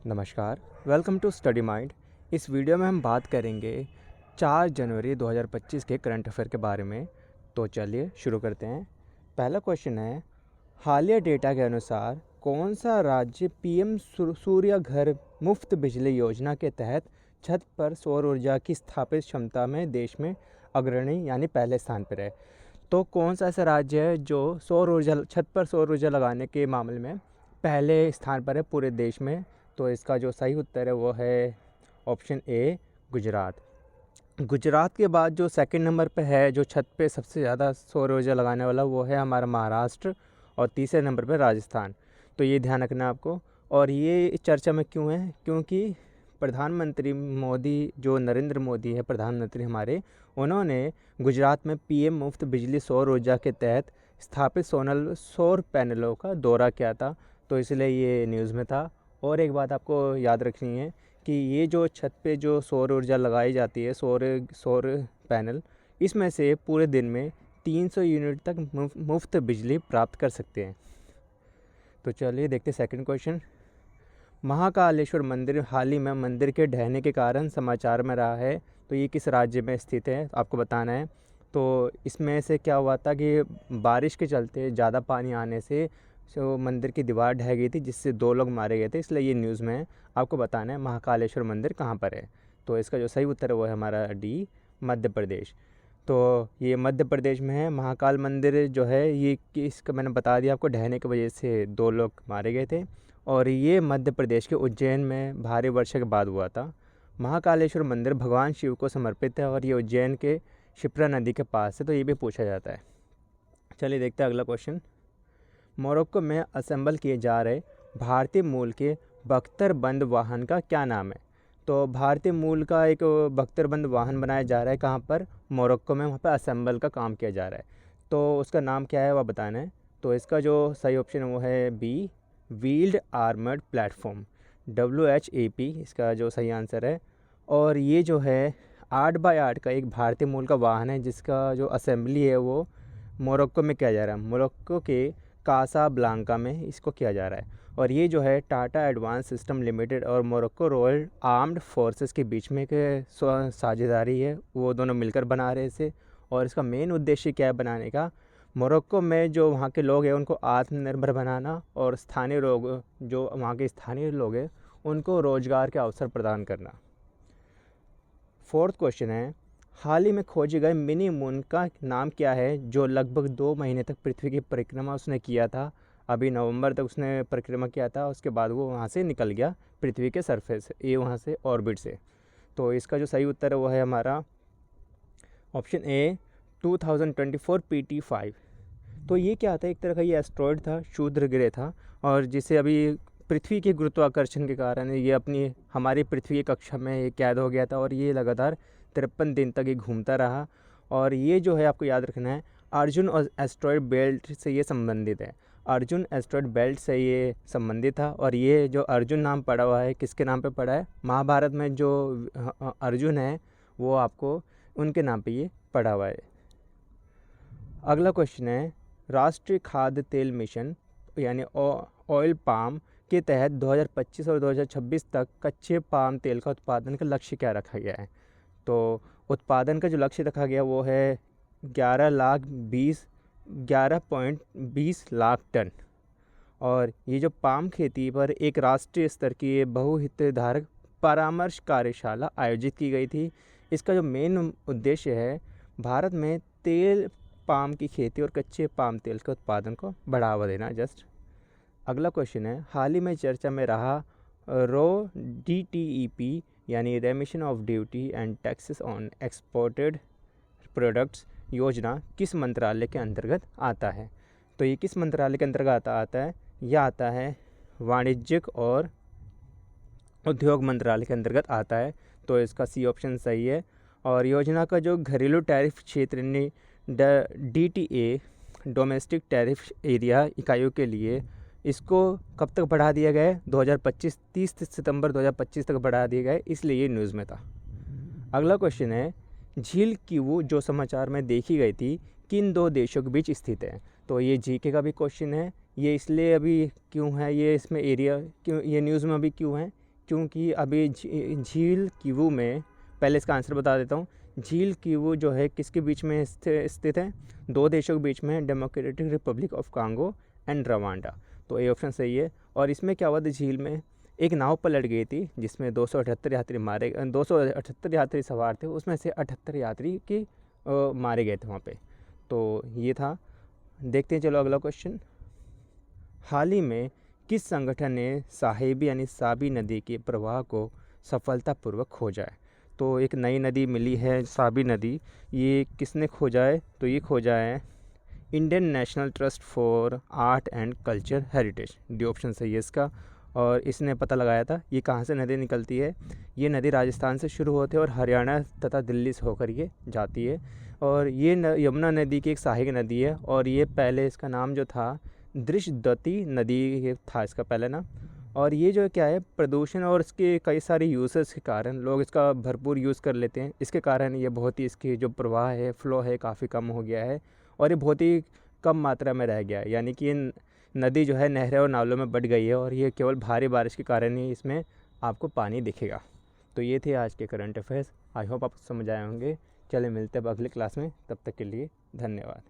नमस्कार, welcome to study mind. इस video में हम बात करेंगे 4 जनवरी 2025 के करंट अफेयर के बारे में। तो चलिए शुरू करते हैं। पहला क्वेश्चन है, हालिया डेटा के अनुसार कौन सा राज्य पीएम सूर्य घर मुफ्त बिजली योजना के तहत छत पर सौर ऊर्जा की स्थापित क्षमता में देश में अग्रणी यानी पहले स्थान पर है। तो कौन सा ऐसा राज्य है जो छत पर सौर ऊर्जा लगाने के मामले में पहले स्थान पर है पूरे देश में? तो इसका जो सही उत्तर है वो है ऑप्शन ए, गुजरात। गुजरात के बाद जो सेकंड नंबर पे है जो छत पे सबसे ज़्यादा सौर ऊर्जा लगाने वाला, वो है हमारा महाराष्ट्र, और तीसरे नंबर पे राजस्थान। तो ये ध्यान रखना आपको। और ये चर्चा में क्यों है? क्योंकि प्रधानमंत्री मोदी, जो नरेंद्र मोदी है प्रधानमंत्री हमारे, उन्होंने गुजरात में पीएम मुफ्त बिजली सौर ऊर्जा के तहत स्थापित सौर पैनलों का दौरा किया था, तो इसलिए ये न्यूज़ में था। और एक बात आपको याद रखनी है कि ये जो छत पे जो सौर ऊर्जा लगाई जाती है, सौर पैनल, इसमें से पूरे दिन में 300 यूनिट तक मुफ्त बिजली प्राप्त कर सकते हैं। तो चलिए देखते हैं सेकंड क्वेश्चन। महाकालेश्वर मंदिर हाल ही में मंदिर के ढहने के कारण समाचार में रहा है, तो ये किस राज्य में स्थित है आपको बताना है। तो इसमें से क्या हुआ था कि बारिश के चलते ज़्यादा पानी आने से जो मंदिर की दीवार ढह गई थी, जिससे 2 लोग मारे गए थे, इसलिए ये न्यूज़ में आपको बताना है महाकालेश्वर मंदिर कहाँ पर है। तो इसका जो सही उत्तर है वो है हमारा डी, मध्य प्रदेश। तो ये मध्य प्रदेश में है। महाकाल मंदिर जो है ये इसका मैंने बता दिया आपको, ढहने की वजह से 2 लोग मारे गए थे, और ये मध्य प्रदेश के उज्जैन में भारी वर्षा के बाद हुआ था। महाकालेश्वर मंदिर भगवान शिव को समर्पित है और ये उज्जैन के क्षिप्रा नदी के पास है, तो ये भी पूछा जाता है। चलिए देखते हैं अगला क्वेश्चन। मोरक्को में असेंबल किए जा रहे भारतीय मूल के बख्तरबंद वाहन का क्या नाम है? तो भारतीय मूल का एक बख्तरबंद वाहन बनाया जा रहा है, कहाँ पर? मोरक्को में, वहाँ पर असेंबल का काम किया जा रहा है। तो उसका नाम क्या है वह बताना है। तो इसका जो सही ऑप्शन है वो है B, wheeled armoured platform, WHAP इसका जो सही आंसर है। और ये जो है 8x8 का एक भारतीय मूल का वाहन है, जिसका जो असेंबली है वो मोरक्को में किया जा रहा है। मोरक्को के कासाब्लांका में इसको किया जा रहा है। और ये जो है टाटा एडवांस सिस्टम लिमिटेड और मोरक्को रॉयल आर्म्ड फोर्सेस के बीच में एक साझेदारी है, वो दोनों मिलकर बना रहे इसे। और इसका मेन उद्देश्य क्या है बनाने का? मोरक्को में जो वहाँ के लोग हैं उनको आत्मनिर्भर बनाना, और स्थानीय लोग, जो वहाँ के स्थानीय लोग हैं, उनको रोजगार के अवसर प्रदान करना। फोर्थ क्वेश्चन है, हाल ही में खोजे गए मिनी मून का नाम क्या है, जो लगभग 2 महीने तक पृथ्वी की परिक्रमा उसने किया था? अभी नवंबर तक उसने परिक्रमा किया था, उसके बाद वो वहाँ से निकल गया पृथ्वी के सरफेस, ये वहाँ से ऑर्बिट से। तो इसका जो सही उत्तर है वो है हमारा ऑप्शन ए, 2024 PT5। तो ये क्या था? एक तरह का ये एस्ट्रॉयड था, क्षुद्र ग्रह था, और जिसे अभी पृथ्वी के गुरुत्वाकर्षण के कारण ये हमारी पृथ्वी की कक्षा में ये कैद हो गया था, और ये लगातार 53 दिन तक ये घूमता रहा। और ये जो है आपको याद रखना है, अर्जुन और एस्ट्रॉयड बेल्ट से ये संबंधित है। अर्जुन एस्ट्रॉयड बेल्ट से ये संबंधित था। और ये जो अर्जुन नाम पड़ा हुआ है, किसके नाम पे पड़ा है? महाभारत में जो अर्जुन है वो आपको उनके नाम पे ये पड़ा हुआ है। अगला क्वेश्चन है, राष्ट्रीय खाद्य तेल मिशन यानी ऑयल पाम के तहत 2025 और 2026 तक कच्चे पाम तेल का उत्पादन का लक्ष्य क्या रखा गया है? तो उत्पादन का जो लक्ष्य रखा गया वो है 11.20 लाख टन। और ये जो पाम खेती पर एक राष्ट्रीय स्तर की बहुहितधारक परामर्श कार्यशाला आयोजित की गई थी। इसका जो मेन उद्देश्य है भारत में तेल पाम की खेती और कच्चे पाम तेल के उत्पादन को बढ़ावा देना। जस्ट अगला क्वेश्चन है, हाल ही में चर्चा में रहा RoDTEP यानी रेमिशन of duty and taxes on exported products योजना किस मंत्रालय के अंतर्गत आता है? तो ये किस मंत्रालय के अंतर्गत आता है? यह आता है वाणिज्यिक और उद्योग मंत्रालय के अंतर्गत आता है। तो इसका सी ऑप्शन सही है। और योजना का जो घरेलू टैरिफ क्षेत्र ने DTA डोमेस्टिक टैरिफ एरिया इकाइयों के लिए, इसको कब तक बढ़ा दिया गया है? 2025, 30 सितंबर 2025 तक बढ़ा दिया गया है, इसलिए ये न्यूज़ में था। अगला क्वेश्चन है, झील किवू जो समाचार में देखी गई थी किन 2 देशों के बीच स्थित है? तो ये जीके का भी क्वेश्चन है। ये इसलिए अभी क्यों है, ये इसमें एरिया क्यों, ये न्यूज़ में अभी क्यों है? क्योंकि अभी झील किवू में, पहले इसका आंसर बता देता हूँ। झील किवू जो है किसके बीच में स्थित है? दो देशों के बीच में, democratic Republic of Congo and Rwanda. तो ये ऑप्शन सही है। और इसमें क्या हुआ था, झील में एक नाव पलट गई थी जिसमें 278 यात्री 278 यात्री सवार थे, उसमें से 78 यात्री मारे गए थे वहाँ पे। तो ये था। देखते हैं चलो अगला क्वेश्चन। हाल ही में किस संगठन ने साहेबी यानी साबी नदी के प्रवाह को सफलतापूर्वक खोजा है? तो एक नई नदी मिली है साबी नदी, ये किसने खोजा है? तो ये खोजा है Indian national trust for art and culture heritage. D option सही है इसका। और इसने पता लगाया था ये कहाँ से नदी निकलती है। ये नदी राजस्थान से शुरू होती है और हरियाणा तथा दिल्ली से होकर ये जाती है। और ये यमुना नदी की एक सहायक नदी है। और ये पहले इसका नाम जो था दृशद्वती नदी था इसका पहले नाम। और ये जो क्या है, प्रदूषण और इसके कई सारे यूसेस के कारण लोग इसका भरपूर यूज़ कर लेते हैं। इसके कारण ये बहुत ही, इसकी जो प्रवाह है, फ्लो है, काफ़ी कम हो गया है और ये बहुत ही कम मात्रा में रह गया है। यानी कि ये नदी जो है नहरें और नालों में बढ़ गई है और ये केवल भारी बारिश के कारण ही इसमें आपको पानी दिखेगा। तो ये थे आज के करंट अफेयर्स। आई होप आपको समझ आए होंगे। चलिए मिलते हैं अब अगली क्लास में, तब तक के लिए धन्यवाद।